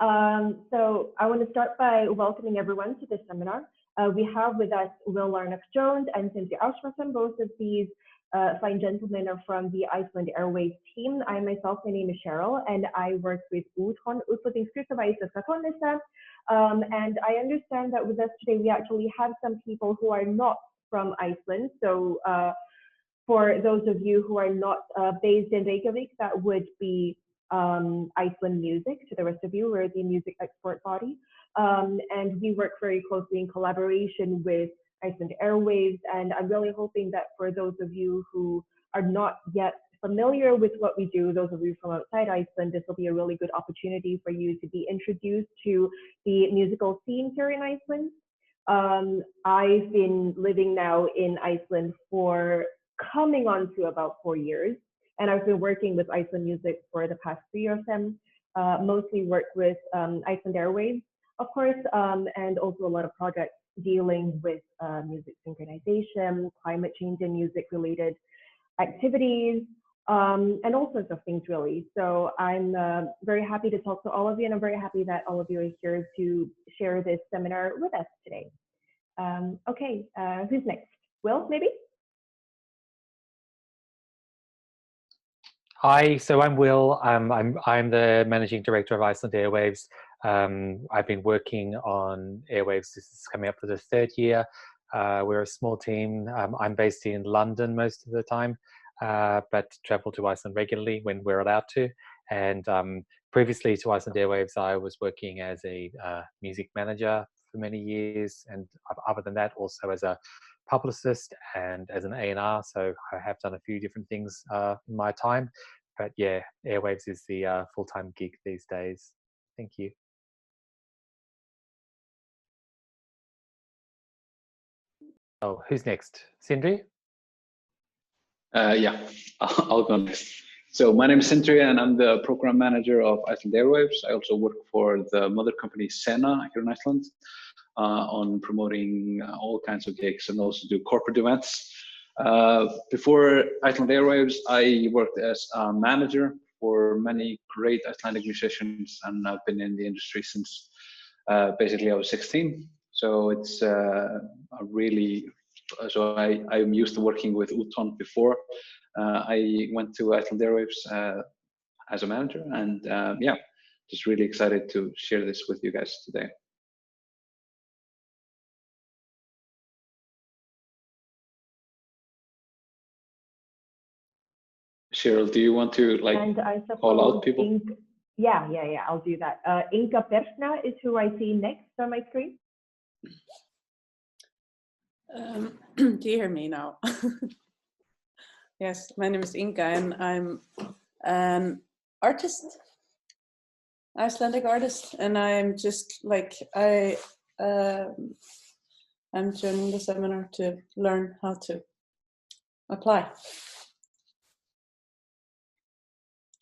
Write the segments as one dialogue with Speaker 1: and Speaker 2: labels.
Speaker 1: So I want to start by welcoming everyone to this seminar. We have with us Will Larnach-Jones and Sindri Ástmarsson. Both of these fine gentlemen are from the Iceland Airwaves team. I myself, my name is Cheryl, and I work with Úthon, Útflutningsskrifstofa Íslenskra tónlistar. And I understand that with us today, we actually have some people who are not from Iceland. So for those of you who are not based in Reykjavik, that would be Iceland Music. To the rest of you, we're the music export body. And we work very closely in collaboration with Iceland Airwaves. And I'm really hoping that for those of you who are not yet familiar with what we do, those of you from outside Iceland, this will be a really good opportunity for you to be introduced to the musical scene here in Iceland. I've been living now in Iceland for coming on to about 4 years, and I've been working with Iceland Music for the past 3 or so. Mostly worked with Iceland Airwaves, of course, and also a lot of projects dealing with music synchronization, climate change and music related activities, and all sorts of things really. So I'm very happy to talk to all of you, and I'm very happy that all of you are here to share this seminar with us today. Okay, who's next? Will, maybe?
Speaker 2: Hi, so I'm Will. I'm the managing director of Iceland Airwaves. I've been working on Airwaves. This is coming up for the 3rd year. We're a small team. I'm based in London most of the time, but travel to Iceland regularly when we're allowed to. And previously to Iceland Airwaves, I was working as a music manager for many years, and other than that, also as a publicist and as an A&R. So I have done a few different things in my time. But yeah, Airwaves is the full-time gig these days. Thank you. Oh, who's next? Sindri?
Speaker 3: Yeah, I'll go next. So my name is Sindri, and I'm the program manager of Iceland Airwaves. I also work for the mother company Sena here in Iceland on promoting all kinds of gigs and also do corporate events. Before Iceland Airwaves, I worked as a manager for many great Icelandic musicians, and I've been in the industry since basically I was 16. So it's so I'm used to working with Úthon before. I went to Iceland Airwaves as a manager, and yeah, just really excited to share this with you guys today. Cheryl, do you want to call out people?
Speaker 1: Yeah, I'll do that. Inga Persna is who I see next on my screen.
Speaker 4: Do you hear me now? Yes, my name is Inga, and I'm an artist, Icelandic artist, and I'm just like I'm joining the seminar to learn how to apply.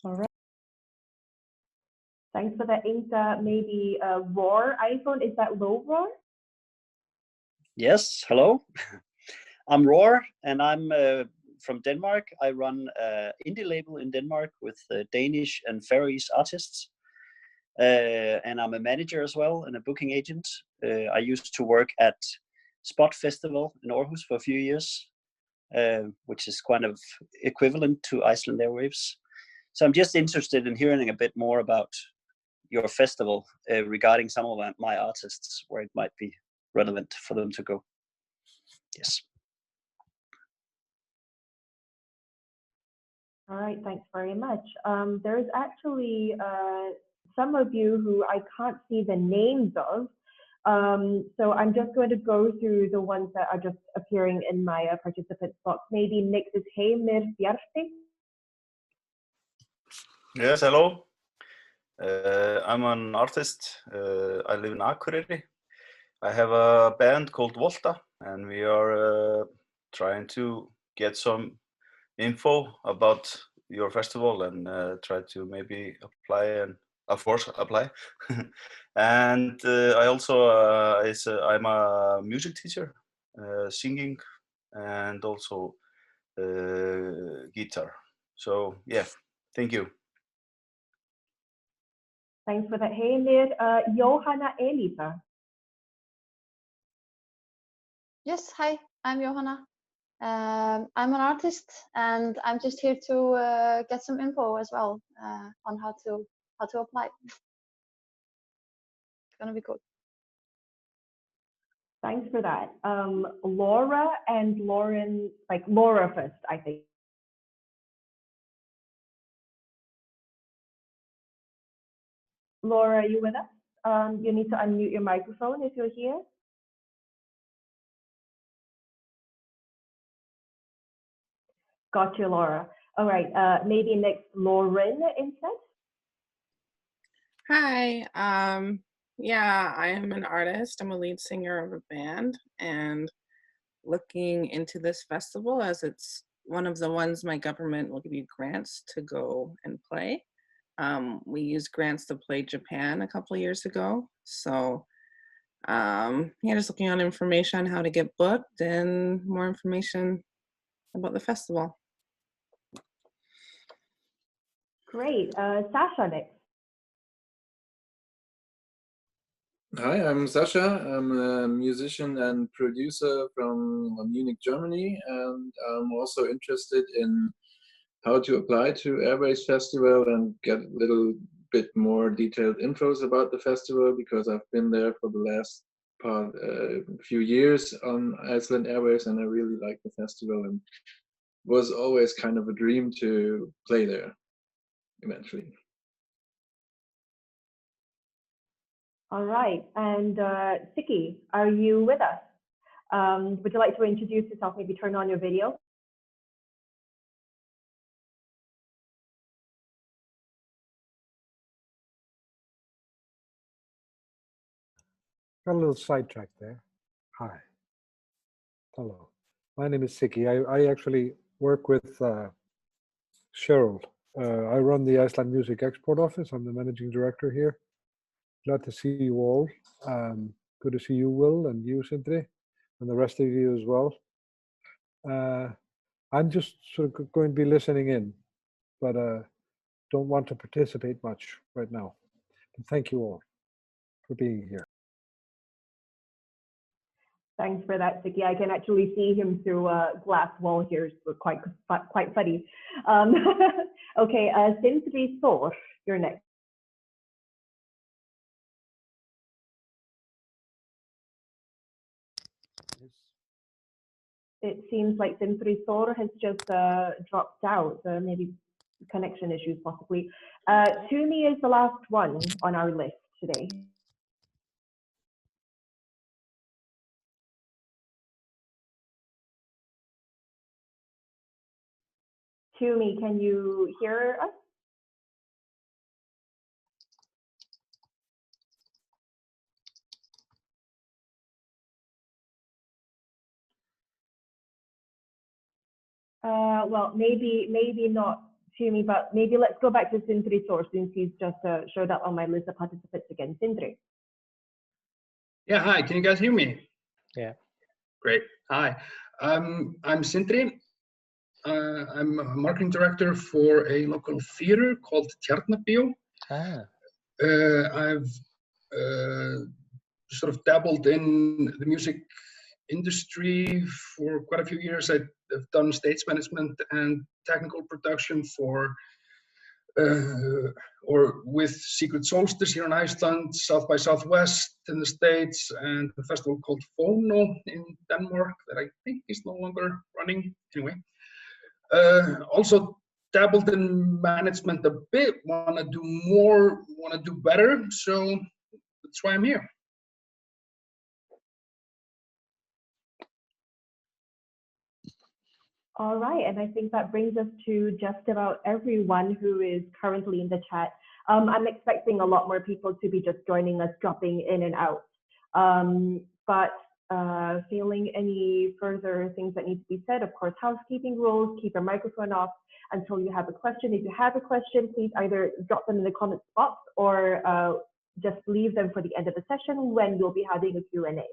Speaker 4: All right.
Speaker 1: Thanks for that, Inga. Maybe Roar iPhone, is that low Roar?
Speaker 5: Yes, hello. I'm Roar, and I'm from Denmark. I run an indie label in Denmark with Danish and Faroese artists. And I'm a manager as well and a booking agent. I used to work at Spot Festival in Aarhus for a few years, which is kind of equivalent to Iceland Airwaves. So I'm just interested in hearing a bit more about your festival regarding some of my artists, where it might be relevant for them to go. Yes.
Speaker 1: All right, thanks very much. There's actually some of you who I can't see the names of. So I'm just going to go through the ones that are just appearing in my participant box. Maybe next is Heimir Bjarti.
Speaker 6: Yes, hello. I'm an artist. I live in Akureyri. I have a band called Volta, and we are trying to get some info about your festival and try to maybe apply and, of course, apply. And I also I'm a music teacher, singing, and also guitar. So yeah, thank you.
Speaker 1: Thanks for that. Hej med Johanna Elisa.
Speaker 7: Yes, hi, I'm Johanna. I'm an artist, and I'm just here to get some info as well on how to apply. It's gonna be cool.
Speaker 1: Thanks for that. Laura and Lauren, like Laura first, I think. Laura, are you with us? You need to unmute your microphone if you're here. Got you, Laura. All right, maybe next Lauren instead.
Speaker 8: Hi, yeah, I am an artist. I'm a lead singer of a band, and looking into this festival as it's one of the ones my government will give you grants to go and play. We used grants to play Japan a couple of years ago. So yeah, just looking on information on how to get booked and more information about the festival.
Speaker 1: Great. Sasha next.
Speaker 9: Hi, I'm Sasha. I'm a musician and producer from Munich, Germany, and I'm also interested in how to apply to Airwaves Festival and get a little bit more detailed infos about the festival, because I've been there for the last few years on Iceland Airwaves, and I really like the festival, and was always kind of a dream to play there eventually.
Speaker 1: All right, and Siki, are you with us? Would you like to introduce yourself, maybe turn on your video?
Speaker 10: Got a little sidetracked there. Hi. Hello. My name is Siki. I actually work with Cheryl. I run the Iceland Music Export Office. I'm the managing director here. Glad to see you all. Good to see you, Will, and you, Sindri, and the rest of you as well. I'm just sort of going to be listening in, but don't want to participate much right now. But thank you all for being here.
Speaker 1: Thanks for that, Siki. I can actually see him through a glass wall here, so quite funny. Okay, Sindri Thor, you're next. It seems like Sindri Thor has just dropped out, maybe connection issues possibly. Tumi is the last one on our list today. Tumi, can you hear us? Well, maybe not Tumi, but maybe let's go back to Sindri Thor, since he's just showed up on my list of participants again. Sindri.
Speaker 11: Yeah, hi, can you guys hear me?
Speaker 2: Yeah.
Speaker 11: Great, hi. I'm Sindri. I'm a marketing director for a local theater called Tjarnabíó.
Speaker 2: Ah.
Speaker 11: I've sort of dabbled in the music industry for quite a few years. I've done stage management and technical production for or with Secret Solstice here in Iceland, South by Southwest in the States, and a festival called Fono in Denmark that I think is no longer running. Anyway, also dabbled in management a bit, want to do more, want to do better, so that's why I'm here.
Speaker 1: All right, and I think that brings us to just about everyone who is currently in the chat. I'm expecting a lot more people to be just joining us, dropping in and out. But feeling any further things that need to be said, of course, housekeeping rules, keep your microphone off until you have a question. If you have a question, please either drop them in the comments box or just leave them for the end of the session when we'll be having a Q&A.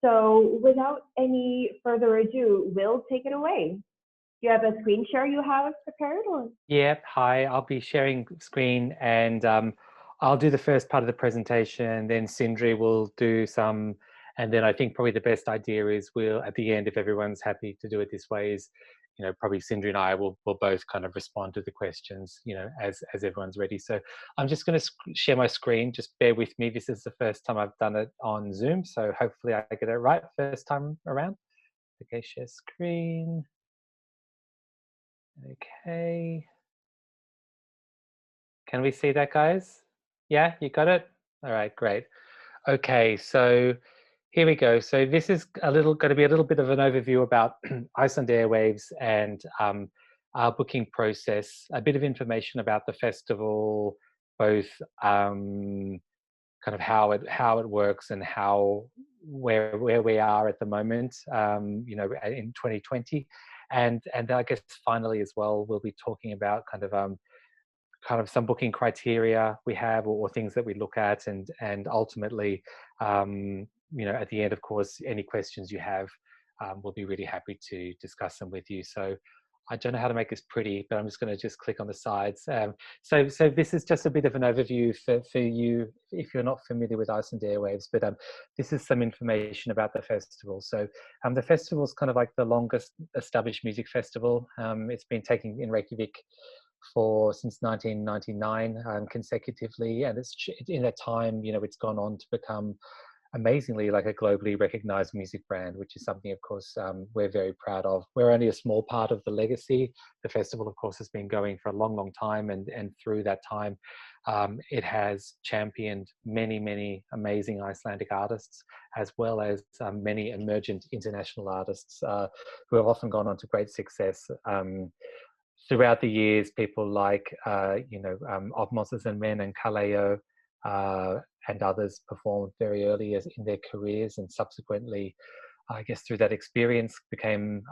Speaker 1: So without any further ado, Will, take it away. Do you have a screen share you have prepared? Or?
Speaker 2: Yep, hi, I'll be sharing screen, and I'll do the first part of the presentation, then Sindri will do some, and then I think probably the best idea is we'll, at the end, if everyone's happy to do it this way, is, you know, probably Sindri and I will both kind of respond to the questions, you know, as everyone's ready. So I'm just going to share my screen. Just bear with me. This is the first time I've done it on Zoom, so hopefully I get it right first time around. Okay, share screen. Okay. Can we see that, guys? Yeah, you got it? All right, great. Okay, so here we go. So this is going to be a little bit of an overview about Iceland Airwaves and our booking process, a bit of information about the festival, both kind of how it works and where we are at the moment, you know, in 2020, and I guess finally as well, we'll be talking about kind of some booking criteria we have, or things that we look at, and ultimately, you know, at the end, of course, any questions you have, we'll be really happy to discuss them with you. So I don't know how to make this pretty, but I'm just going to just click on the sides. So this is just a bit of an overview for you if you're not familiar with Iceland Airwaves, but this is some information about the festival. So the festival is kind of like the longest established music festival. It's been taking in Reykjavik since 1999 consecutively, and it's in that time, you know, it's gone on to become amazingly like a globally recognized music brand, which is something, of course, we're very proud of. We're only a small part of the legacy. The festival, of course, has been going for a long time, and through that time, it has championed many amazing Icelandic artists, as well as many emergent international artists who have often gone on to great success. Throughout the years, people like, you know, Ástmarsson and Kaleo and others performed very early in their careers, and subsequently, I guess through that experience, became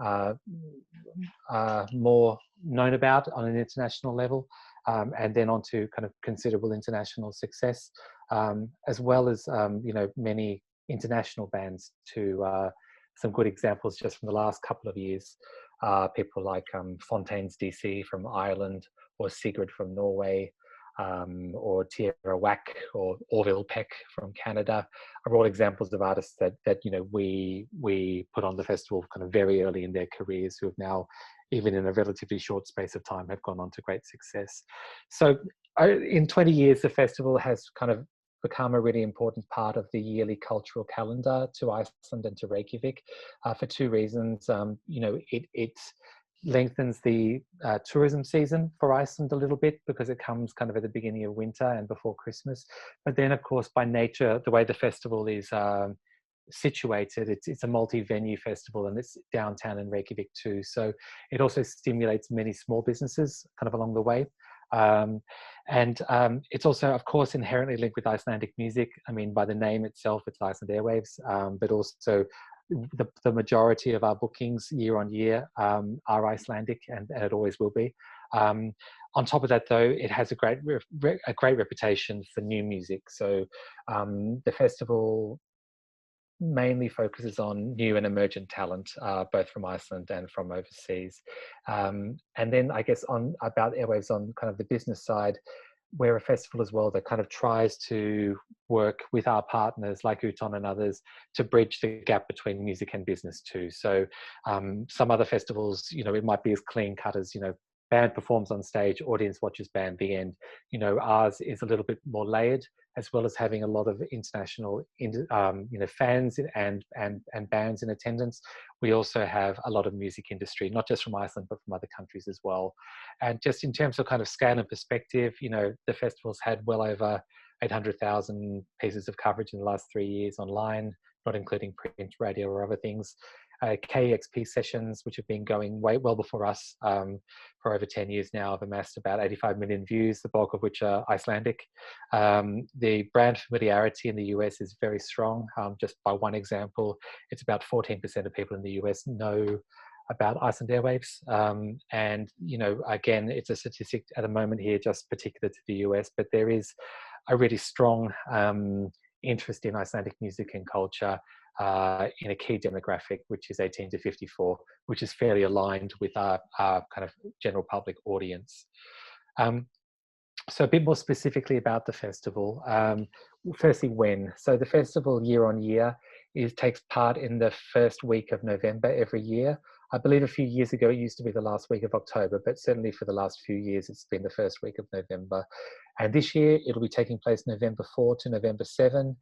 Speaker 2: more known about on an international level, and then on to kind of considerable international success, as well as, you know, many international bands to some good examples just from the last couple of years. People like Fontaines DC from Ireland, or Sigrid from Norway, or Tierra Whack or Orville Peck from Canada are all examples of artists that you know we put on the festival kind of very early in their careers, who have now, even in a relatively short space of time, have gone on to great success. So in 20 years, the festival has kind of become a really important part of the yearly cultural calendar to Iceland and to Reykjavik, for two reasons. You know, it lengthens the tourism season for Iceland a little bit, because it comes kind of at the beginning of winter and before Christmas. But then, of course, by nature, the way the festival is situated, it's a multi-venue festival, and it's downtown in Reykjavik too. So it also stimulates many small businesses kind of along the way. It's also, of course, inherently linked with Icelandic music. I mean, by the name itself, it's Iceland Airwaves, but also the majority of our bookings year on year are Icelandic, and it always will be. On top of that, though, it has a great reputation for new music. So the festival mainly focuses on new and emergent talent, both from Iceland and from overseas. And then I guess about Airwaves on kind of the business side, we're a festival as well that kind of tries to work with our partners like Uton and others to bridge the gap between music and business too. So some other festivals, you know, it might be as clean cut as, you know, band performs on stage, audience watches band, the end. You know, ours is a little bit more layered, as well as having a lot of international, you know, fans and bands in attendance. We also have a lot of music industry, not just from Iceland, but from other countries as well. And just in terms of kind of scale and perspective, you know, the festival's had well over 800,000 pieces of coverage in the last 3 years online, not including print, radio, or other things. KEXP sessions, which have been going well before us for over 10 years now, have amassed about 85 million views, the bulk of which are Icelandic. The brand familiarity in the US is very strong. Just by one example, it's about 14% of people in the US know about Iceland Airwaves. And, you know, again, it's a statistic at the moment here, just particular to the US, but there is a really strong interest in Icelandic music and culture in a key demographic, which is 18 to 54, which is fairly aligned with our kind of general public audience. So a bit more specifically about the festival. Firstly, when? So the festival year on year takes part in the first week of November every year. I believe a few years ago it used to be the last week of October, but certainly for the last few years it's been the first week of November. And this year it'll be taking place November 4 to November 7.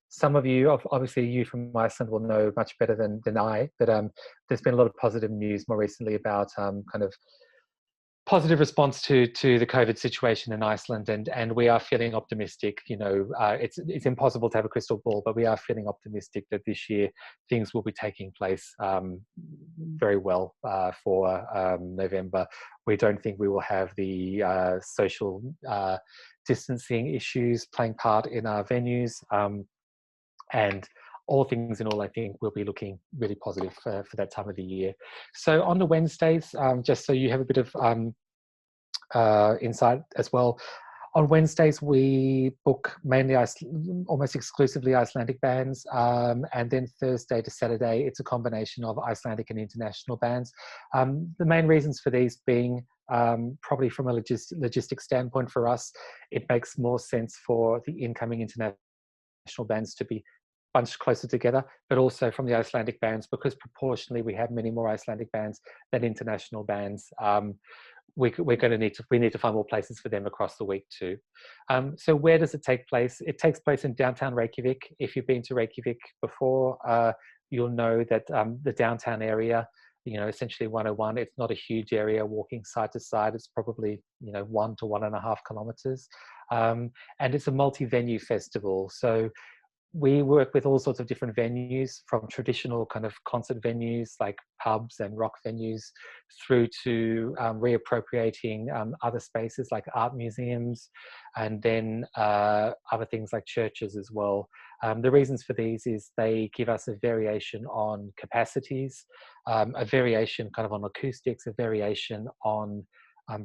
Speaker 2: Some of you, obviously you from Iceland will know much better than I, but there's been a lot of positive news more recently about kind of positive response to the COVID situation in Iceland, and we are feeling optimistic. You know, it's impossible to have a crystal ball, but we are feeling optimistic that this year things will be taking place very well for November. We don't think we will have the social distancing issues playing part in our venues, and all things in all, I think we'll be looking really positive for that time of the year. So on the Wednesdays, just so you have a bit of insight as well, on Wednesdays we book mainly almost exclusively Icelandic bands, and then Thursday to Saturday it's a combination of Icelandic and international bands. The main reasons for these being probably from a logistic standpoint for us, it makes more sense for the incoming international bands to be bunched closer together, but also from the Icelandic bands, because proportionally we have many more Icelandic bands than international bands. We're going to need to find more places for them across the week too. So where does it take place? It takes place in downtown Reykjavik. If you've been to Reykjavik before, you'll know that the downtown area, you know, essentially 101, it's not a huge area walking side to side. It's probably, you know, 1 to 1.5 kilometers. And it's a multi-venue festival. So we work with all sorts of different venues, from traditional kind of concert venues like pubs and rock venues through to reappropriating other spaces like art museums, and then other things like churches as well. The reasons for these is they give us a variation on capacities, a variation kind of on acoustics, a variation on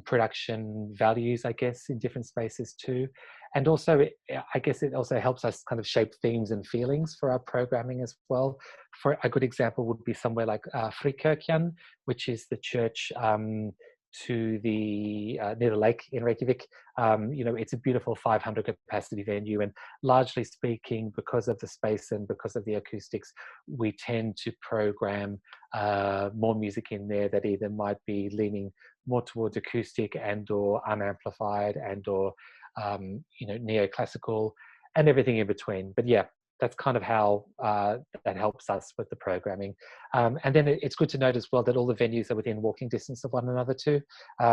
Speaker 2: production values, I guess, in different spaces too. And also, I guess it also helps us kind of shape themes and feelings for our programming as well. For a good example would be somewhere like Frikirkjan, which is the church to the near the lake in Reykjavik. You know, it's a beautiful 500 capacity venue, and largely speaking, because of the space and because of the acoustics, we tend to program more music in there that either might be leaning more towards acoustic and or unamplified and or you know, neoclassical and everything in between. But yeah, that's kind of how that helps us with the programming. And then it's good to note as well that all the venues are within walking distance of one another too.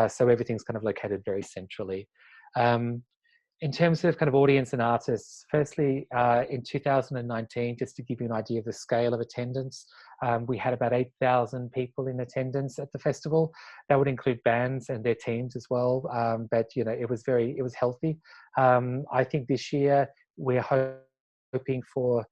Speaker 2: So everything's kind of located very centrally. In terms of kind of audience and artists, firstly, in 2019, just to give you an idea of the scale of attendance, we had about 8,000 people in attendance at the festival. That would include bands and their teams as well. But you know, it was healthy. I think this year we're hoping for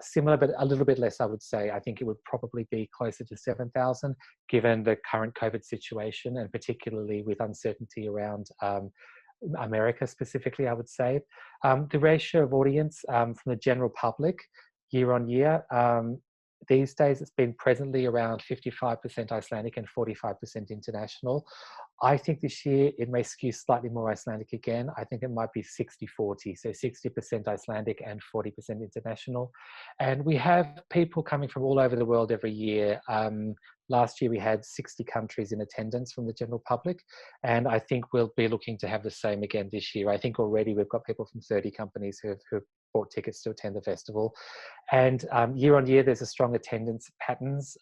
Speaker 2: similar, but a little bit less, I would say. I think it would probably be closer to 7,000, given the current COVID situation, and particularly with uncertainty around America specifically, I would say. The ratio of audience from the general public year on year, these days it's been presently around 55% Icelandic and 45% international. I think this year it may skew slightly more Icelandic again. I think it might be 60-40, so 60% Icelandic and 40% international. And we have people coming from all over the world every year. Last year we had 60 countries in attendance from the general public, and I think we'll be looking to have the same again this year. I think already we've got people from 30 companies who have bought tickets to attend the festival. And year on year there's a strong attendance patterns.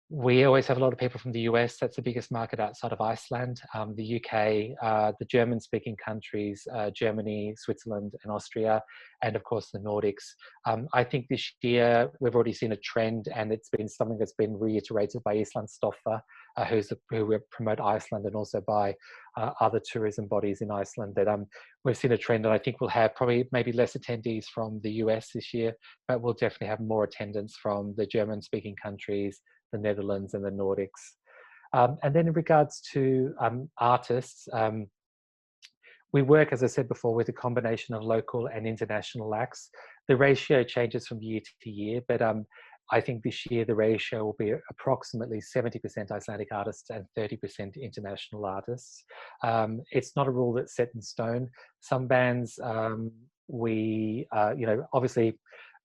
Speaker 2: We always have a lot of people from the US. That's the biggest market outside of Iceland. The UK, the German-speaking countries, Germany, Switzerland, and Austria, and of course the Nordics. I think this year we've already seen a trend, and it's been something that's been reiterated by Íslandsstofa, who promote Iceland, and also by other tourism bodies in Iceland. That we've seen a trend, and I think we'll have probably maybe less attendees from the US this year, but we'll definitely have more attendance from the German-speaking countries, the Netherlands, and the Nordics. And then in regards to artists, we work, as I said before, with a combination of local and international acts. The ratio changes from year to year, but I think this year the ratio will be approximately 70% Icelandic artists and 30% international artists. It's not a rule that's set in stone. Some bands, obviously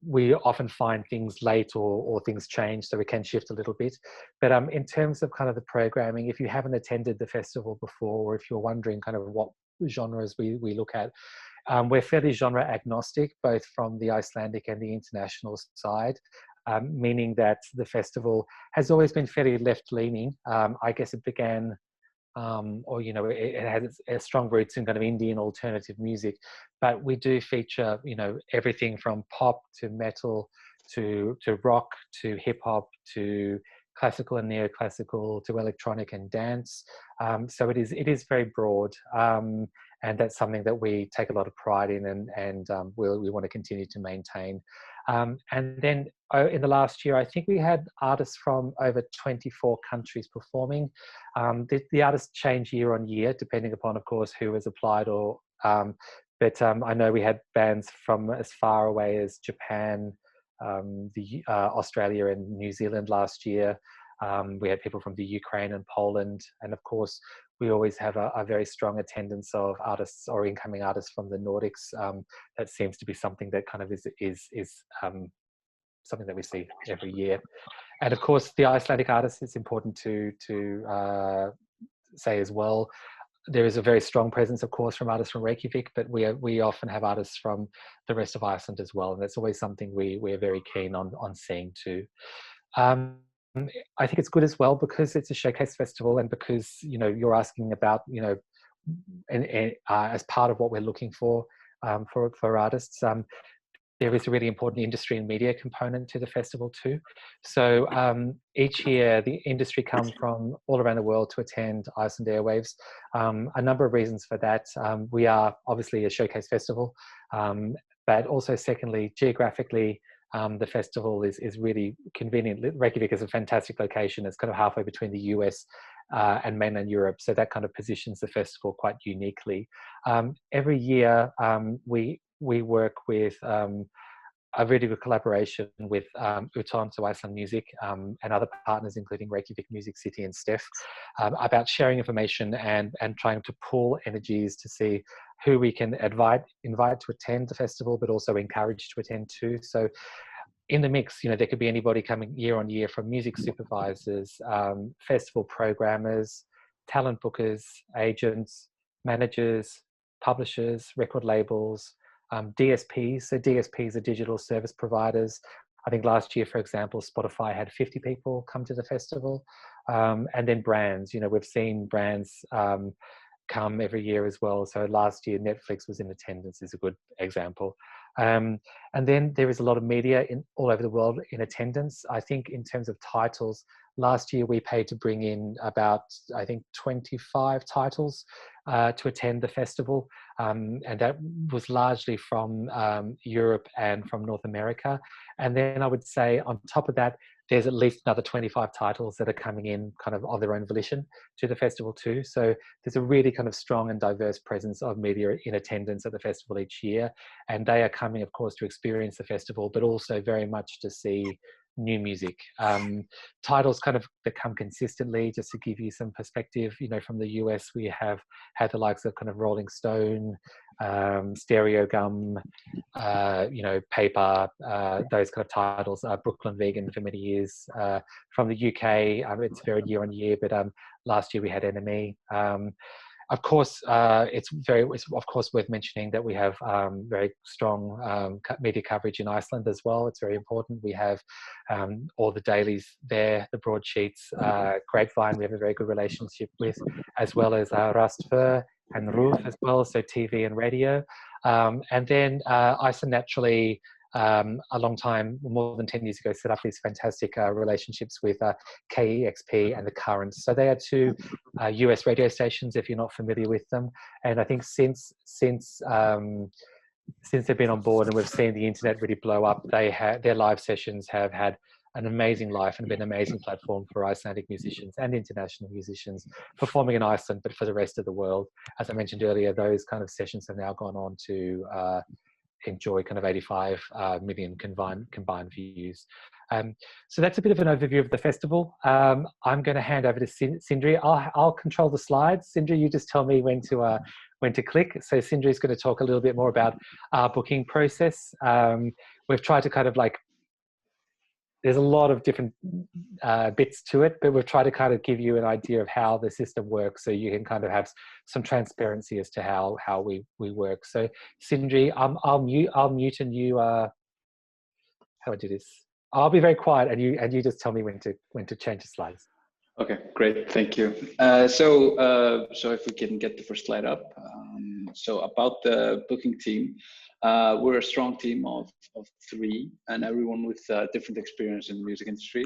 Speaker 2: we often find things late or things change, so we can shift a little bit. But in terms of kind of the programming, if you haven't attended the festival before, or if you're wondering kind of what genres we look at, we're fairly genre agnostic, both from the Icelandic and the international side, meaning that the festival has always been fairly left-leaning. I guess it began, it has its strong roots in kind of Indian alternative music, but we do feature, everything from pop to metal to rock to hip hop to classical and neoclassical to electronic and dance. So it is very broad. And that's something that we take a lot of pride in, and we want to continue to maintain. And then in the last year, I think we had artists from over 24 countries performing. The artists change year on year, depending upon, of course, who has applied but I know we had bands from as far away as Japan, Australia and New Zealand last year. We had people from the Ukraine and Poland, and of course we always have a very strong attendance of artists or incoming artists from the Nordics. That seems to be something that kind of is something that we see every year. And of course the Icelandic artists, it's important to say as well, there is a very strong presence, of course, from artists from Reykjavik, but we often have artists from the rest of Iceland as well, and that's always something we're very keen on seeing too. I think it's good as well because it's a showcase festival, and because you're asking about as part of what we're looking for artists. There is a really important industry and media component to the festival too. So each year the industry comes from all around the world to attend Iceland Airwaves. A number of reasons for that. We are obviously a showcase festival, but also secondly, geographically, the festival is really convenient. Reykjavik is a fantastic location. It's kind of halfway between the US and mainland Europe, so that kind of positions the festival quite uniquely. Every year we work with a really good collaboration with Utan, so Iceland Music, and other partners, including Reykjavik Music City and Steph, about sharing information and trying to pool energies to see who we can invite to attend the festival, but also encourage to attend too. So in the mix, there could be anybody coming year on year, from music supervisors, festival programmers, talent bookers, agents, managers, publishers, record labels, DSPs. So DSPs are digital service providers. I think last year, for example, Spotify had 50 people come to the festival. And then brands, we've seen brands come every year as well. So last year, Netflix was in attendance, is a good example. And then there is a lot of media all over the world in attendance. I think in terms of titles, last year we paid to bring in about, I think, 25 titles to attend the festival. And that was largely from Europe and from North America. And then I would say on top of that, there's at least another 25 titles that are coming in kind of their own volition to the festival too. So there's a really kind of strong and diverse presence of media in attendance at the festival each year. And they are coming, of course, to experience the festival, but also very much to see new music. Titles kind of that come consistently, just to give you some perspective, from the US, we have had the likes of kind of Rolling Stone, Stereo Gum, Paper, those kind of titles, Brooklyn Vegan for many years. From the UK, it's varied year on year, but last year we had NME. Of course, it's of course worth mentioning that we have very strong media coverage in Iceland as well. It's very important. We have all the dailies there, the broadsheets, Grapevine we have a very good relationship with, as well as Rastfur and RÚV as well, so TV and radio. And then Iceland naturally, a long time, more than 10 years ago, set up these fantastic relationships with KEXP and The Current. So they are two US radio stations, if you're not familiar with them. And I think since they've been on board and we've seen the internet really blow up, their live sessions have had an amazing life and been an amazing platform for Icelandic musicians and international musicians performing in Iceland, but for the rest of the world. As I mentioned earlier, those kind of sessions have now gone on to enjoy kind of 85 million combined views. So that's a bit of an overview of the festival. I'm going to hand over to Sindri. I'll control the slides. Sindri, you just tell me when to click. So Sindri is going to talk a little bit more about our booking process. We've tried to kind of like, there's a lot of different bits to it, but we've tried to kind of give you an idea of how the system works, so you can kind of have some transparency as to how we work. So Sindri, I'll mute and you how do I do this? I'll be very quiet and you just tell me when to change the slides.
Speaker 3: Okay, great, thank you. So if we can get the first slide up. So about the booking team, we're a strong team of 3, and everyone with different experience in the music industry.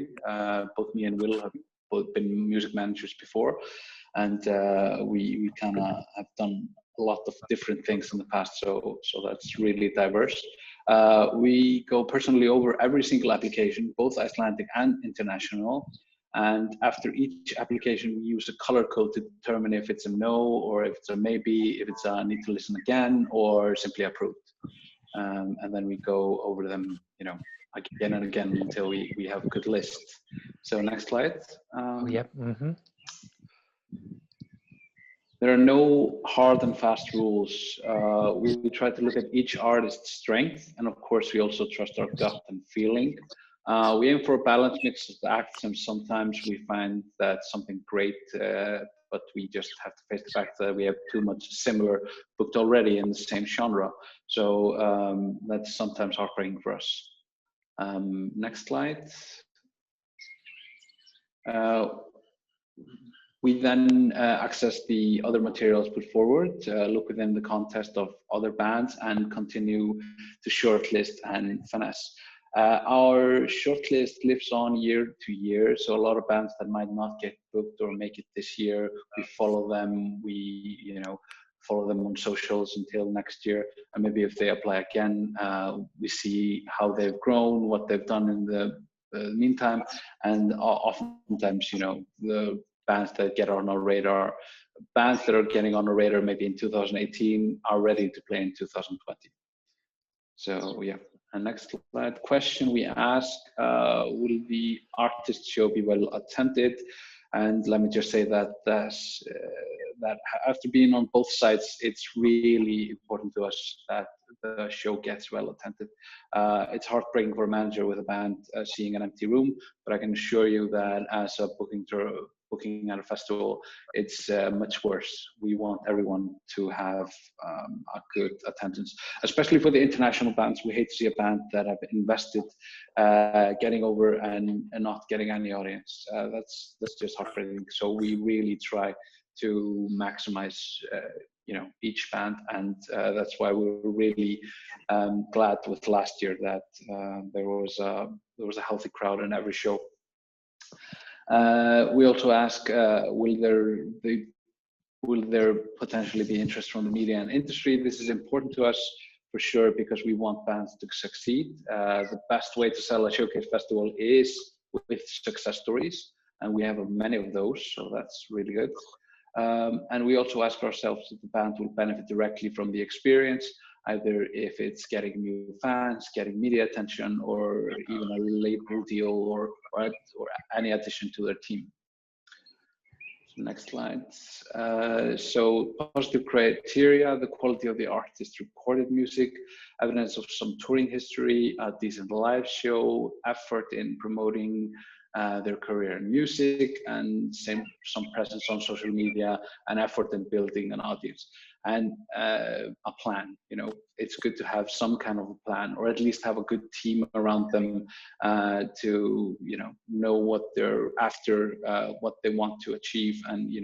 Speaker 3: Both me and Will have both been music managers before, and we kind of have done a lot of different things in the past, so that's really diverse. We go personally over every single application, both Icelandic and international. And after each application, we use a color code to determine if it's a no, or if it's a maybe, if it's a need to listen again, or simply approved. And then we go over them, again and again until we have a good list. So next slide.
Speaker 2: Yep. Mm-hmm.
Speaker 3: There are no hard and fast rules. We try to look at each artist's strength, and of course, we also trust our gut and feeling. We aim for a balanced mix of the acts, and sometimes we find that something great, but we just have to face the fact that we have too much similar booked already in the same genre. So that's sometimes heartbreaking for us. Next slide. We then access the other materials put forward, look within the context of other bands, and continue to shortlist and finesse. Our shortlist lives on year to year, so a lot of bands that might not get booked or make it this year, we follow them. We follow them on socials until next year, and maybe if they apply again, we see how they've grown, what they've done in the meantime, and oftentimes, the bands that get on our radar, bands that are getting on our radar maybe in 2018 are ready to play in 2020. So yeah. And next slide. Question we ask, will the artist show be well attended? And let me just say that that after being on both sides, it's really important to us that the show gets well attended. It's heartbreaking for a manager with a band seeing an empty room, but I can assure you that as a booking at a festival, it's much worse. We want everyone to have a good attendance, especially for the international bands. We hate to see a band that have invested getting over and not getting any audience. That's just heartbreaking. So we really try to maximize each band, and that's why we were really glad with last year that there was a healthy crowd in every show. We also ask, will there potentially be interest from the media and industry? This is important to us for sure, because we want bands to succeed. The best way to sell a showcase festival is with success stories, and we have many of those, so that's really good. And we also ask ourselves if the band will benefit directly from the experience, either if it's getting new fans, getting media attention, or even a label deal, or any addition to their team. Next slide. So positive criteria: the quality of the artist's recorded music, evidence of some touring history, a decent live show, effort in promoting their career in music, and some presence on social media, and effort in building an audience, and a plan. It's good to have some kind of a plan, or at least have a good team around them to know what they're after, what they want to achieve, and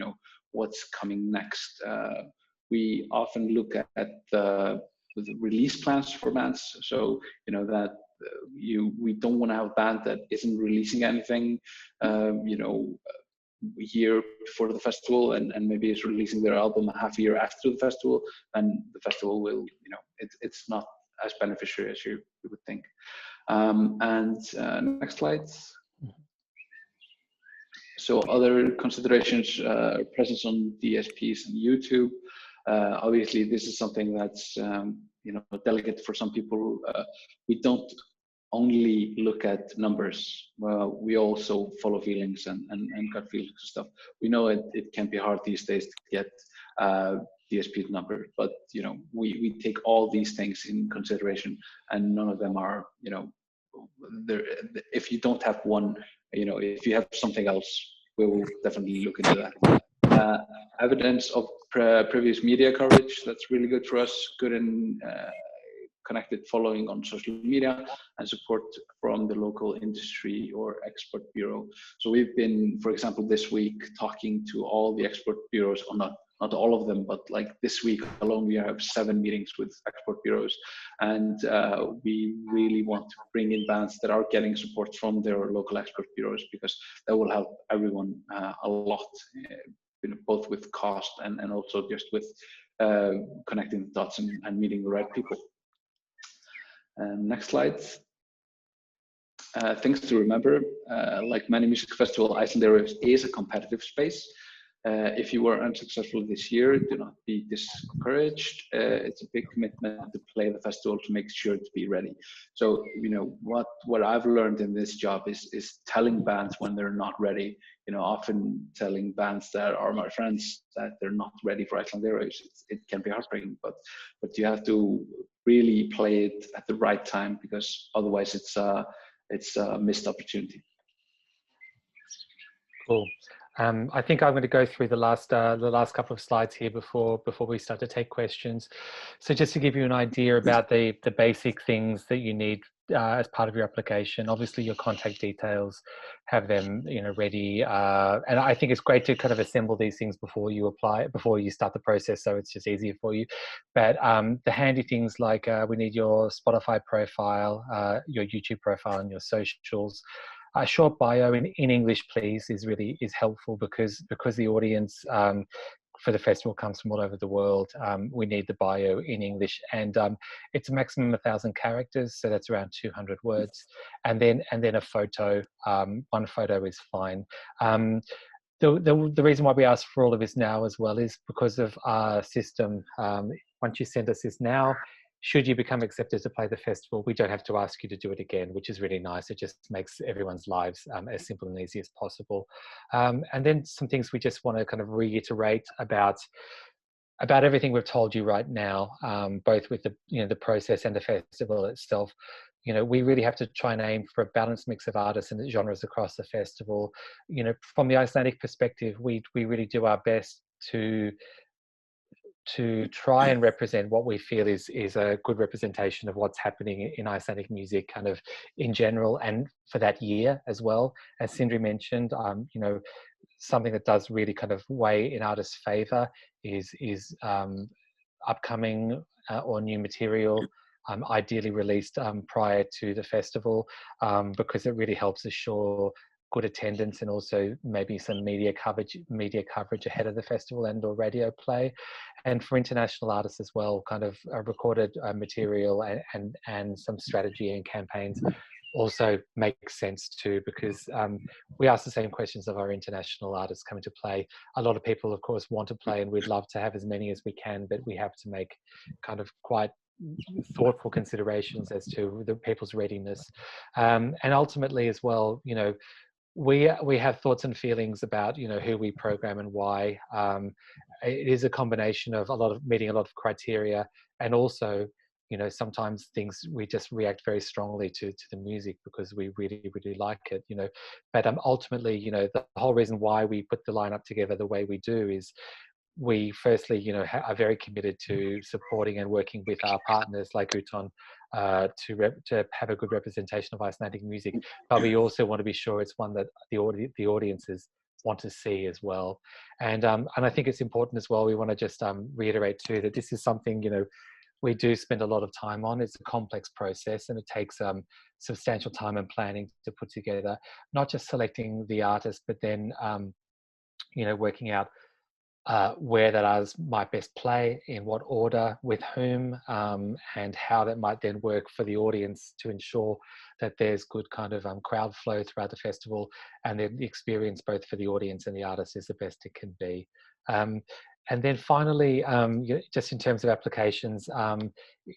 Speaker 3: what's coming next. We often look at the release plans for bands, so that we don't want to have a band that isn't releasing anything a year before the festival, and maybe is releasing their album a half a year after the festival. And the festival will, it's not as beneficial as you would think. Next slide. So other considerations, presence on DSPs and YouTube. Obviously, this is something that's you know, delicate for some people. We don't only look at numbers. We also follow feelings and gut feelings and stuff. We know it can be hard these days to get DSP number, but you know, we take all these things in consideration, and none of them are, you know, there. If you don't have one, you know, if you have something else, we will definitely look into that. Evidence of previous media coverage, that's really good for us. Good in connected following on social media, and support from the local industry or export bureau. So we've been, for example, this week talking to all the export bureaus, or not all of them, but like this week alone, we have 7 meetings with export bureaus, and we really want to bring in bands that are getting support from their local export bureaus, because that will help everyone a lot, you know, both with cost and also just with connecting the dots and meeting the right people. Next slide. Things to remember, like many music festivals, Iceland Airwaves is a competitive space. If you were unsuccessful this year, do not be discouraged. It's a big commitment to play the festival, to make sure to be ready. So, you know, what I've learned in this job is telling bands when they're not ready. You know, often telling bands that are my friends that they're not ready for Iceland Airwaves. It can be heartbreaking, but you have to really play it at the right time, because otherwise it's a missed opportunity.
Speaker 2: Cool. I think I'm going to go through the last couple of slides here before we start to take questions. So just to give you an idea about the basic things that you need as part of your application. Obviously, your contact details, have them, you know, ready. And I think it's great to kind of assemble these things before you apply, before you start the process, so it's just easier for you. But the handy things like we need your Spotify profile, your YouTube profile, and your socials. A short bio in English, please, is helpful, because the audience for the festival comes from all over the world. We need the bio in English, and it's a maximum of 1,000 characters, so that's around 200 words. And then a photo. One photo is fine. The reason why we ask for all of this now as well is because of our system. Once you send us this now, should you become accepted to play the festival, we don't have to ask you to do it again, which is really nice. It just makes everyone's lives as simple and easy as possible. And then some things we just want to kind of reiterate about everything we've told you right now, both with the process and the festival itself. You know, we really have to try and aim for a balanced mix of artists and genres across the festival. You know, from the Icelandic perspective, we really do our best to try and represent what we feel is a good representation of what's happening in Icelandic music kind of in general, and for that year as well. As Sindri mentioned, you know, something that does really kind of weigh in artists' favor is upcoming or new material, ideally released prior to the festival, because it really helps assure good attendance, and also maybe some media coverage ahead of the festival and or radio play. And for international artists as well, kind of recorded material and some strategy and campaigns also makes sense too, because we ask the same questions of our international artists coming to play. A lot of people, of course, want to play, and we'd love to have as many as we can, but we have to make kind of quite thoughtful considerations as to the people's readiness. And ultimately as well, you know, we have thoughts and feelings about, you know, who we program and why. It is a combination of meeting a lot of criteria, and also, you know, sometimes things we just react very strongly to the music because we really like it, you know. But ultimately, you know, the whole reason why we put the lineup together the way we do is we firstly, you know, are very committed to supporting and working with our partners like Uton to have a good representation of Icelandic music, but we also want to be sure it's one that the audiences want to see as well. And I think it's important as well. We want to just reiterate too that this is something, you know, we do spend a lot of time on. It's a complex process, and it takes substantial time and planning to put together, not just selecting the artist, but then you know, working out where that artist might best play, in what order, with whom, and how that might then work for the audience to ensure that there's good kind of crowd flow throughout the festival, and the experience both for the audience and the artist is the best it can be. And then finally, just in terms of applications,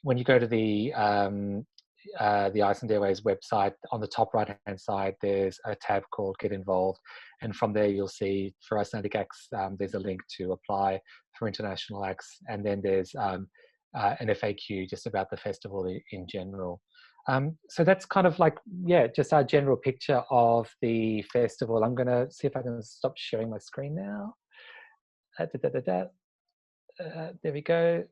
Speaker 2: when you go to the Iceland Airwaves website, on the top right-hand side, there's a tab called Get Involved. And from there, you'll see for Icelandic acts, there's a link to apply. For international acts. And then there's an FAQ just about the festival in general. So that's kind of like, yeah, just our general picture of the festival. I'm going to see if I can stop sharing my screen now. There we go.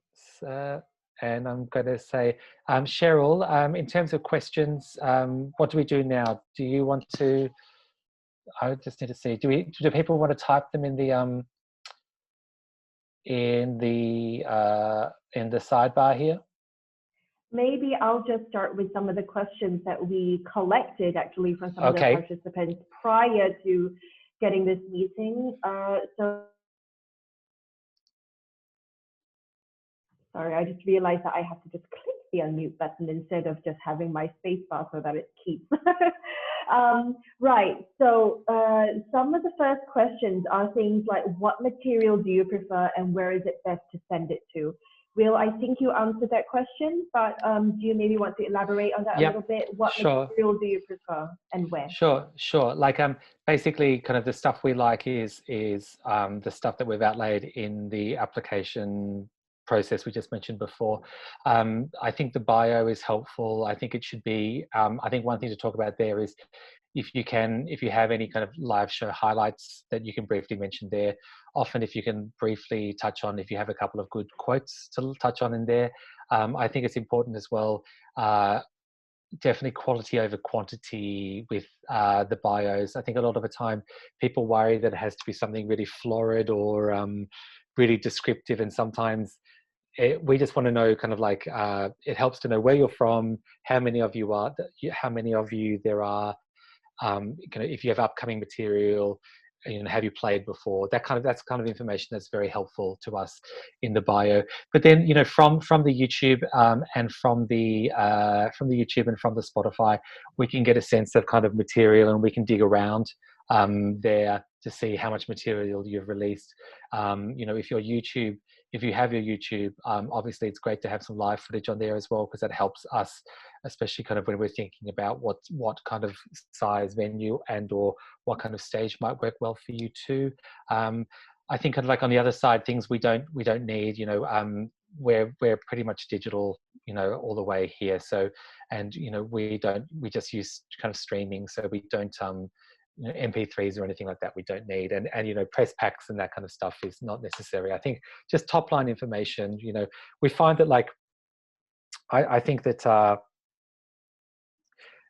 Speaker 2: And I'm going to say, Cheryl, in terms of questions, what do we do now? Do you want to, I just need to see, do people want to type them in the sidebar here?
Speaker 1: Maybe I'll just start with some of the questions that we collected actually from some of the participants prior to getting this meeting. Sorry, I just realized that I have to just click the unmute button instead of just having my space bar so that it keeps. Right, so some of the first questions are things like, what material do you prefer and where is it best to send it to? Will, I think you answered that question, but do you maybe want to elaborate on that a little bit? What material do you prefer and where?
Speaker 2: Sure. Like basically kind of the stuff we like is the stuff that we've outlaid in the application process we just mentioned before. I think the bio is helpful. I think it should be, I think one thing to talk about there is if you have any kind of live show highlights that you can briefly mention there. Often if you can briefly touch on, if you have a couple of good quotes to touch on in there. I think it's important as well, definitely quality over quantity with the bios. I think a lot of the time people worry that it has to be something really florid or really descriptive, and sometimes we just want to know kind of like, it helps to know where you're from, how many of you there are, if you have upcoming material, have you played before? That's kind of information that's very helpful to us in the bio. But then, from the YouTube and from the YouTube and from the Spotify, we can get a sense of kind of material, and we can dig around there to see how much material you've released. If you have your YouTube, obviously it's great to have some live footage on there as well, because that helps us, especially kind of when we're thinking about what kind of size venue and or what kind of stage might work well for you too. I think kind of like on the other side, things we don't need, we're pretty much digital, all the way here. So, and we just use kind of streaming, so we don't MP3s or anything like that we don't need, and press packs and that kind of stuff is not necessary. I think just top line information, we find that like I think that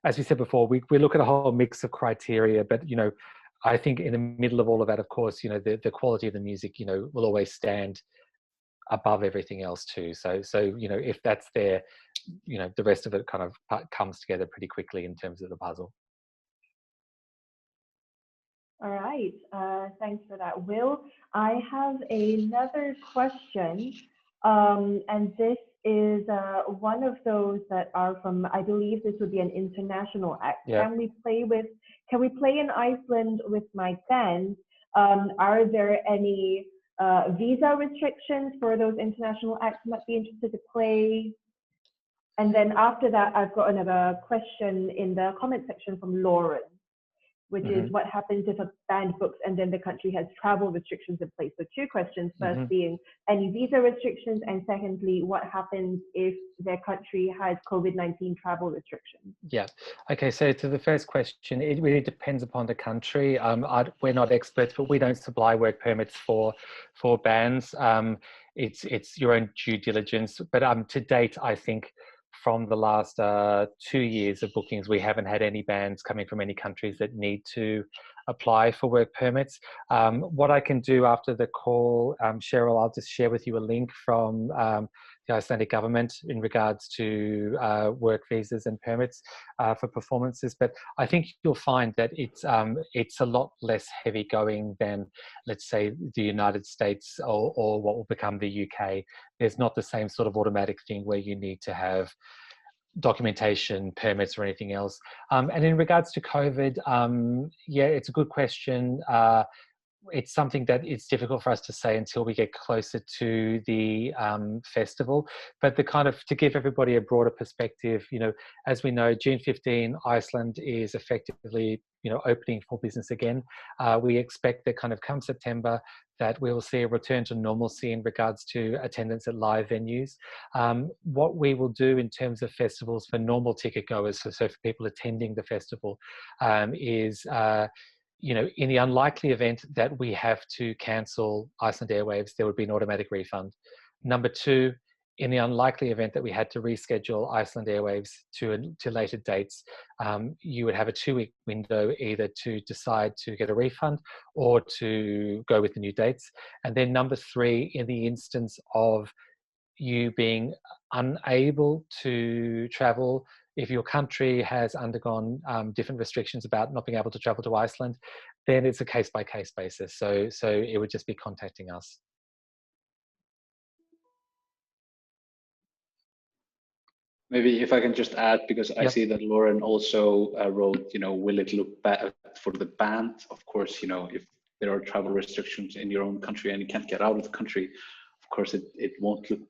Speaker 2: as we said before, we look at a whole mix of criteria, but I think in the middle of all of that, of course, the quality of the music will always stand above everything else too. So if that's there, the rest of it kind of comes together pretty quickly in terms of the puzzle.
Speaker 1: All right, thanks for that, Will. I have another question, and this is one of those that are from, I believe this would be an international act. Yeah. Can we play in Iceland with my band? Are there any visa restrictions for those international acts who might be interested to play? And then after that, I've got another question in the comment section from Lauren, which is what happens if a band books and then the country has travel restrictions in place. So two questions, first being any visa restrictions, and secondly, what happens if their country has COVID-19 travel restrictions? Yeah,
Speaker 2: okay, so to the first question, it really depends upon the country. We're not experts, but we don't supply work permits for bands. It's your own due diligence, but to date, I think from the last 2 years of bookings, we haven't had any bands coming from any countries that need to apply for work permits. What I can do after the call, Cheryl, I'll just share with you a link from the Icelandic government in regards to work visas and permits for performances. But I think you'll find that it's a lot less heavy going than, let's say, the United States or what will become the UK. There's not the same sort of automatic thing where you need to have documentation, permits, or anything else. And in regards to COVID, yeah, it's a good question. It's something that it's difficult for us to say until we get closer to the festival. But to give everybody a broader perspective, as we know, June 15, Iceland is effectively, opening for business again. We expect that come September, that we will see a return to normalcy in regards to attendance at live venues. What we will do in terms of festivals for normal ticket goers, so for people attending the festival, is in the unlikely event that we have to cancel Iceland Airwaves, there would be an automatic refund. Number two, in the unlikely event that we had to reschedule Iceland Airwaves to later dates, you would have a 2-week window either to decide to get a refund or to go with the new dates. And then number three, in the instance of you being unable to travel, if your country has undergone different restrictions about not being able to travel to Iceland, then it's a case-by-case basis. So it would just be contacting us.
Speaker 3: Maybe if I can just add, because I
Speaker 2: Yep.
Speaker 3: see that Lauren also wrote, will it look bad for the band? Of course, if there are travel restrictions in your own country and you can't get out of the country, of course, it won't look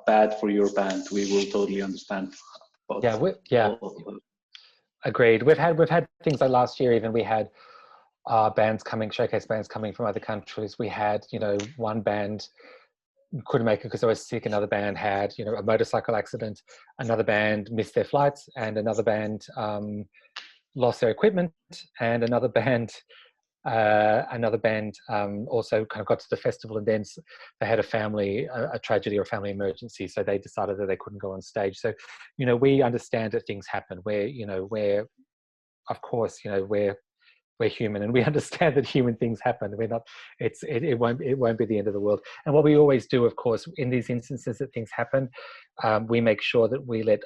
Speaker 3: bad for your band. We will totally understand.
Speaker 2: Agreed. We've had things like last year, even we had showcase bands coming from other countries. We had, one band couldn't make it because they were sick. Another band had, a motorcycle accident. Another band missed their flights, and another band lost their equipment, and another band also got to the festival, and then they had a tragedy or a family emergency, so they decided that they couldn't go on stage. So we understand that things happen where of course we're human, and we understand that human things happen. We're not, it won't be the end of the world. And what we always do, of course, in these instances that things happen, we make sure that we let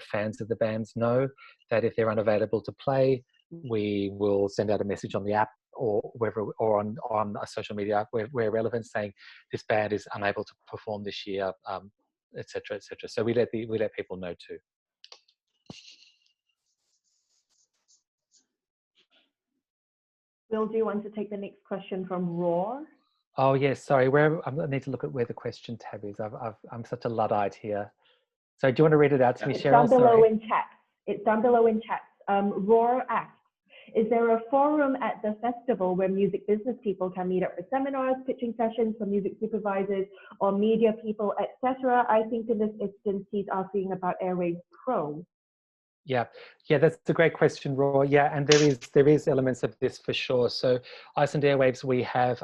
Speaker 2: fans of the bands know that if they're unavailable to play, we will send out a message on the app or wherever, or on a social media where relevant, saying this band is unable to perform this year, etc., etc. So we let people know too.
Speaker 1: Will, do you want to take the next question from Roar?
Speaker 2: Oh yes, sorry. I need to look at where the question tab is. I'm such a Luddite here. So do you want to read it out to me, Cheryl?
Speaker 1: Down below in chat. It's down below in chat. Roar asks, is there a forum at the festival where music business people can meet up for seminars, pitching sessions for music supervisors or media people, etc.? I think in this instance he's asking about Airwaves Pro.
Speaker 2: Yeah, that's a great question, Roy. Yeah, and there is elements of this for sure. So Iceland Airwaves, we have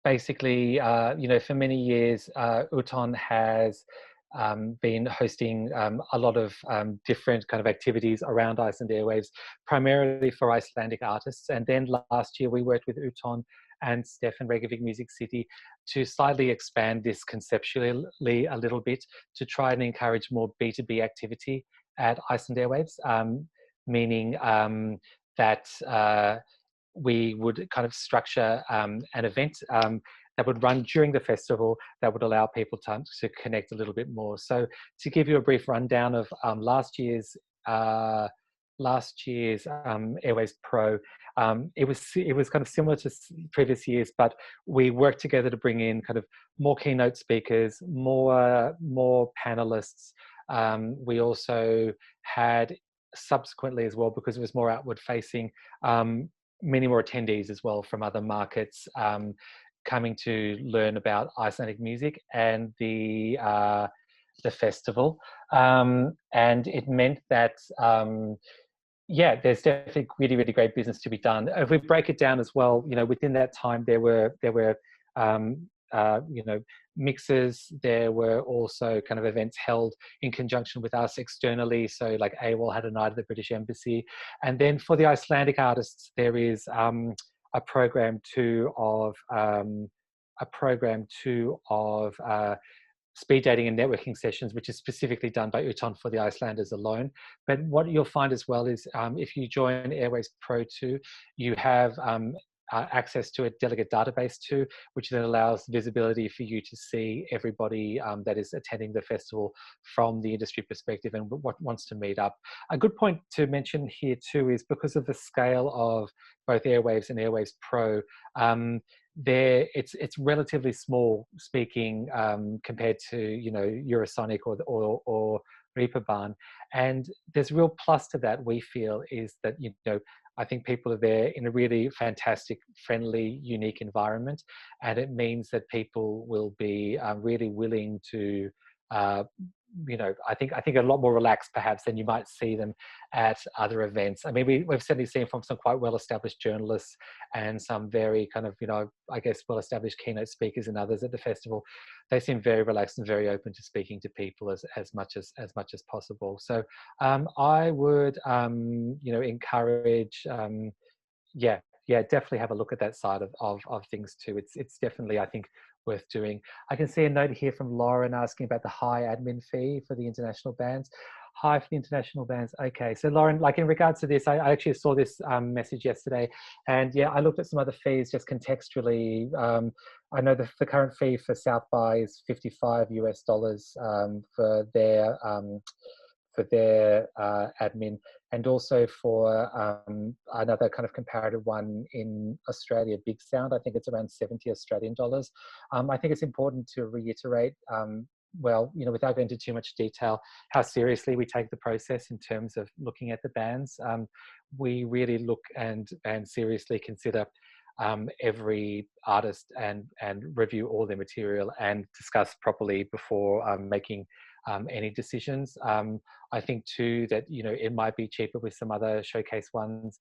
Speaker 2: basically, for many years, Uton has been hosting a lot of different kind of activities around Iceland Airwaves, primarily for Icelandic artists. And then last year we worked with Uton and Stefan Reykjavik Music City to slightly expand this conceptually a little bit, to try and encourage more B2B activity at Iceland Airwaves, meaning that we would kind of structure an event that would run during the festival that would allow people to connect a little bit more. So to give you a brief rundown of last year's Airwaves Pro, it was kind of similar to previous years, but we worked together to bring in kind of more keynote speakers, more panelists. We also had subsequently as well, because it was more outward facing, many more attendees as well from other markets coming to learn about Icelandic music and the festival. And it meant that there's definitely really, really great business to be done. If we break it down as well, within that time there were mixers. There were also kind of events held in conjunction with us externally. So like AWOL had a night at the British Embassy. And then for the Icelandic artists, there is a program too of speed dating and networking sessions, which is specifically done by Uton for the Icelanders alone. But what you'll find as well is if you join Airwaves Pro 2, you have access to a delegate database too, which then allows visibility for you to see everybody that is attending the festival from the industry perspective and what wants to meet up. A good point to mention here too is because of the scale of both Airwaves and Airwaves Pro, it's relatively small speaking compared to Eurosonic or Reeperbahn, and there's a real plus to that. We feel is that I think people are there in a really fantastic, friendly, unique environment, and it means that people will be really willing to, I think a lot more relaxed perhaps than you might see them at other events. I mean, we've certainly seen from some quite well-established journalists and some very kind of, I guess well-established keynote speakers and others at the festival. They seem very relaxed and very open to speaking to people as much as possible. So I would, encourage, definitely have a look at that side of things too. It's definitely, I think, worth doing. I can see a note here from Lauren asking about the high admin fee for the international bands. High for the international bands. Okay, so Lauren, like in regards to this, I actually saw this message yesterday, and yeah, I looked at some other fees just contextually. I know the current fee for South by is $55 for their admin, and also for another kind of comparative one in Australia, Big Sound. I think it's around 70 Australian dollars. I think it's important to reiterate, without going into too much detail, how seriously we take the process in terms of looking at the bands. We really look and seriously consider every artist and review all their material and discuss properly before making any decisions. I think too that it might be cheaper with some other showcase ones,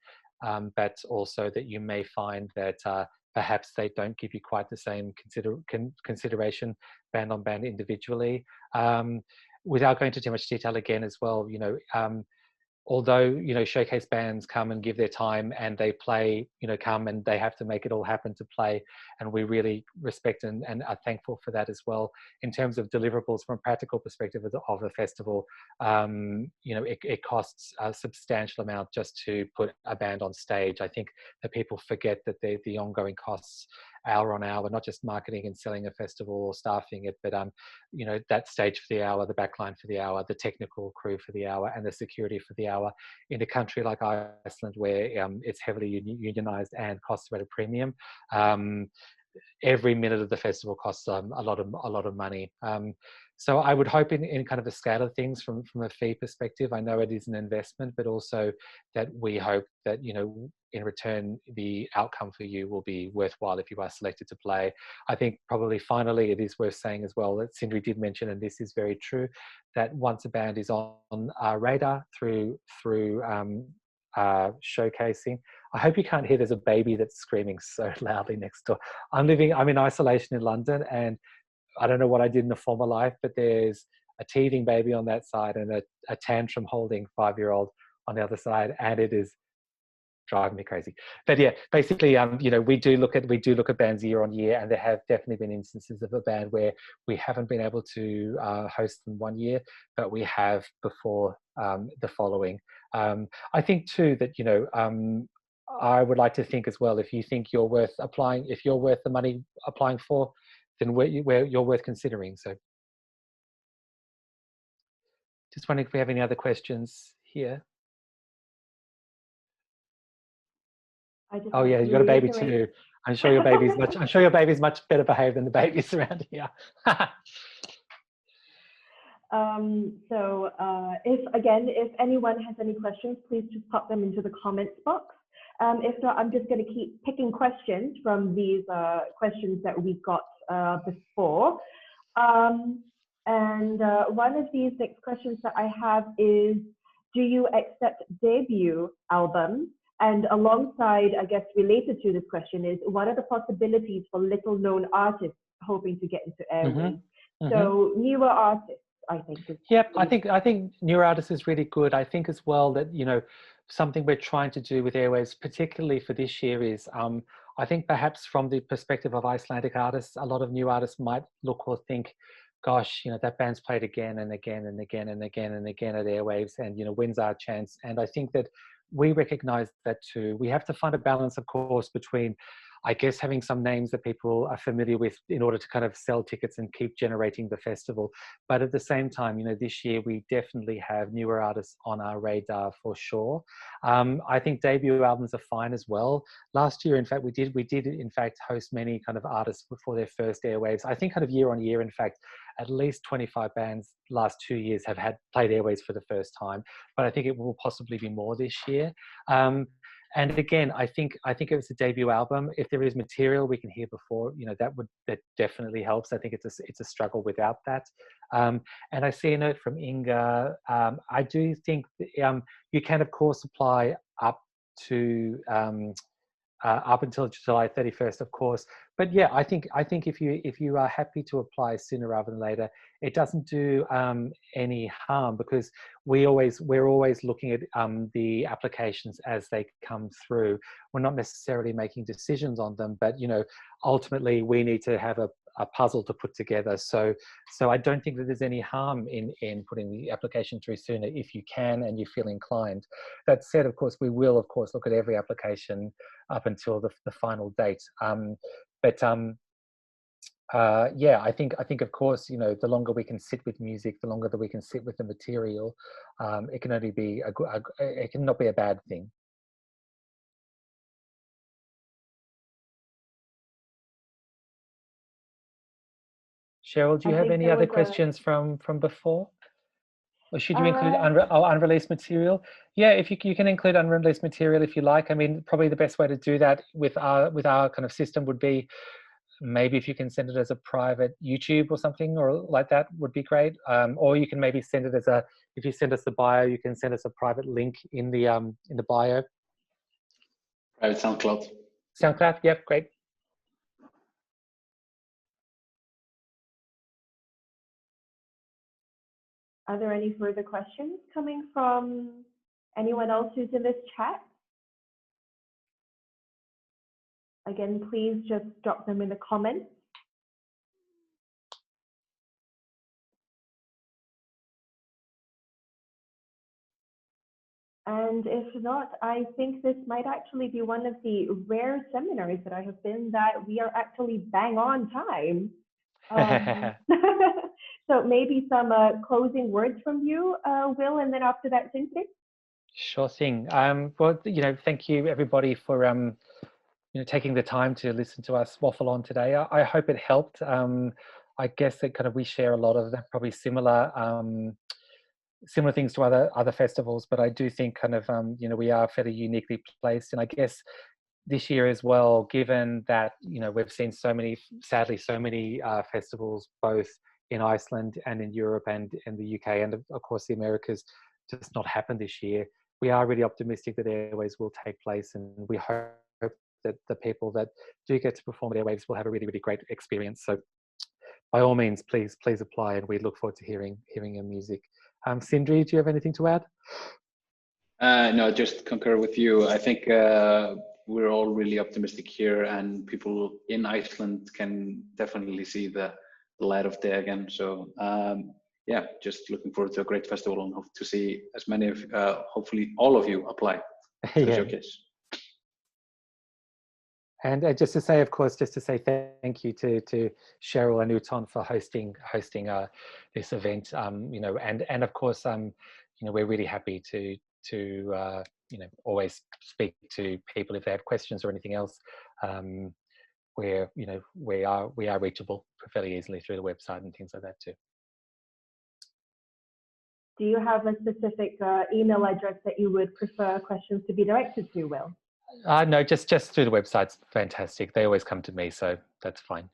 Speaker 2: but also that you may find that perhaps they don't give you quite the same consideration band on band individually. Without going into too much detail again as well, although showcase bands come and give their time and they play, come and they have to make it all happen to play, and we really respect and are thankful for that as well. In terms of deliverables from a practical perspective of the festival, it costs a substantial amount just to put a band on stage. I think that people forget that the ongoing costs hour on hour, not just marketing and selling a festival or staffing it, but that stage for the hour, the backline for the hour, the technical crew for the hour, and the security for the hour. In a country like Iceland, where it's heavily unionized and costs at a premium, every minute of the festival costs a lot of money. So I would hope in kind of the scale of things from a fee perspective, I know it is an investment, but also that we hope that, in return, the outcome for you will be worthwhile if you are selected to play. I think probably finally it is worth saying as well that Sindri did mention, and this is very true, that once a band is on our radar through showcasing. I hope you can't hear, there's a baby that's screaming so loudly next door. I'm in isolation in London, and I don't know what I did in a former life, but there's a teething baby on that side and a tantrum holding 5-year-old on the other side, and it is driving me crazy. But yeah, basically, we do look at bands year on year, and there have definitely been instances of a band where we haven't been able to host them one year, but we have before the following. I think too that I would like to think as well, if you think you're worth applying, if you're worth the money applying for, then where you're worth considering. So just wondering if we have any other questions here. Oh yeah, you got a baby too. I'm sure your baby's much better behaved than the babies around here.
Speaker 1: If anyone has any questions, please just pop them into the comments box. If not, I'm just going to keep picking questions from these questions that we got before. One of these next questions that I have is, do you accept debut albums? And alongside, I guess, related to this question is, what are the possibilities for little known artists hoping to get into Airwaves? So newer artists, I think.
Speaker 2: Yep, I think newer artists is really good. I think as well that, something we're trying to do with Airwaves, particularly for this year, is I think perhaps from the perspective of Icelandic artists, a lot of new artists might look or think, gosh, that band's played again and again and again and again and again at Airwaves, and when's our chance? And I think that we recognize that too. We have to find a balance, of course, between, I guess, having some names that people are familiar with in order to kind of sell tickets and keep generating the festival. But at the same time, this year we definitely have newer artists on our radar for sure. I think debut albums are fine as well. Last year, in fact, we did in fact host many kind of artists for their first Airwaves. I think kind of year on year, in fact, at least 25 bands last 2 years have played Airwaves for the first time, but I think it will possibly be more this year. And again, I think if it's a debut album, if there is material we can hear before, that definitely helps. I think it's a struggle without that. And I see a note from Inga. I do think you can, of course, apply up to up until July 31st, of course. But yeah, I think if you are happy to apply sooner rather than later, it doesn't do any harm, because we're always looking at the applications as they come through. We're not necessarily making decisions on them, but ultimately we need to have a puzzle to put together. So I don't think that there's any harm in putting the application through sooner if you can and you feel inclined. That said, of course, we will, of course, look at every application up until the final date. Yeah, I think of course, the longer we can sit with music, the longer that we can sit with the material, it can only be it cannot be a bad thing. Cheryl, do you have any other questions from before? Or should you include unreleased material? Yeah, if you can include unreleased material if you like. I mean, probably the best way to do that with our kind of system would be, maybe if you can send it as a private YouTube or something or like that would be great. Or you can maybe send it as if you send us the bio, you can send us a private link in the bio.
Speaker 3: Private SoundCloud.
Speaker 2: SoundCloud, yep, great.
Speaker 1: Are there any further questions coming from anyone else who's in this chat? Again, please just drop them in the comments. And if not, I think this might actually be one of the rare seminars that I have been that we are actually bang on time. So maybe some closing words from you, Will, and then after that, Sindri.
Speaker 2: Sure thing. Well, thank you everybody for taking the time to listen to us waffle on today. I hope it helped. I guess that kind of we share a lot of that, probably similar things to other festivals, but I do think kind of we are fairly uniquely placed, and I guess this year as well, given that we've seen sadly so many festivals both in Iceland and in Europe and in the UK and of course the Americas just not happen this year. We are really optimistic that Airwaves will take place, and we hope that the people that do get to perform at Airwaves will have a really, really great experience. So by all means, please apply, and we look forward to hearing your music. Sindri, do you have anything to add?
Speaker 3: No, just concur with you. I think we're all really optimistic here, and people in Iceland can definitely see the light of day again. So yeah, just looking forward to a great festival and hope to see as many of, hopefully all of you apply to the showcase.
Speaker 2: And just to say, of course, thank you to Cheryl and Uton for hosting this event. And of course, we're really happy to always speak to people if they have questions or anything else. We are reachable fairly easily through the website and things like that too.
Speaker 1: Do you have a specific email address that you would prefer questions to be directed to, Will?
Speaker 2: No, just through the website's fantastic. They always come to me, so that's fine.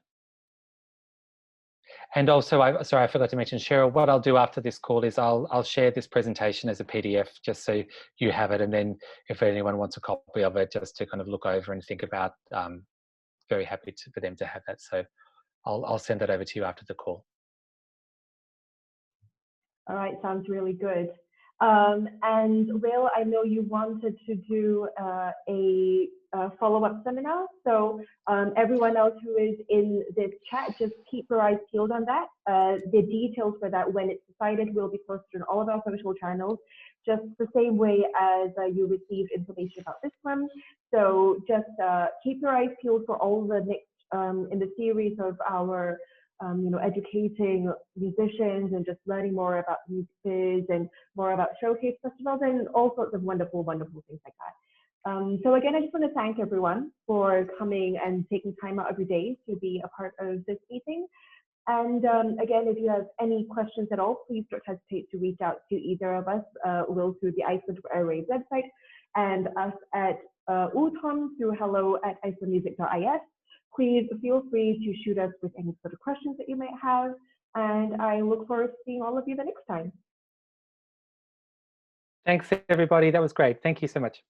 Speaker 2: And also, I forgot to mention, Cheryl, what I'll do after this call is I'll share this presentation as a PDF just so you have it. And then if anyone wants a copy of it, just to kind of look over and think about, very happy for them to have that. So I'll send that over to you after the call.
Speaker 1: All right, sounds really good. And Will, I know you wanted to do a follow-up seminar. So everyone else who is in this chat, just keep your eyes peeled on that. The details for that, when it's decided, will be posted on all of our social channels, just the same way as you received information about this one. So just keep your eyes peeled for all the next in the series of our educating musicians and just learning more about music and more about showcase festivals and all sorts of wonderful, wonderful things like that. So again, I just want to thank everyone for coming and taking time out of your day to be a part of this meeting. And again, if you have any questions at all, please don't hesitate to reach out to either of us, Will through the Iceland Airwaves website, and us at Uton through hello@icelandmusic.is. Please feel free to shoot us with any sort of questions that you might have, and I look forward to seeing all of you the next time.
Speaker 2: Thanks, everybody. That was great. Thank you so much.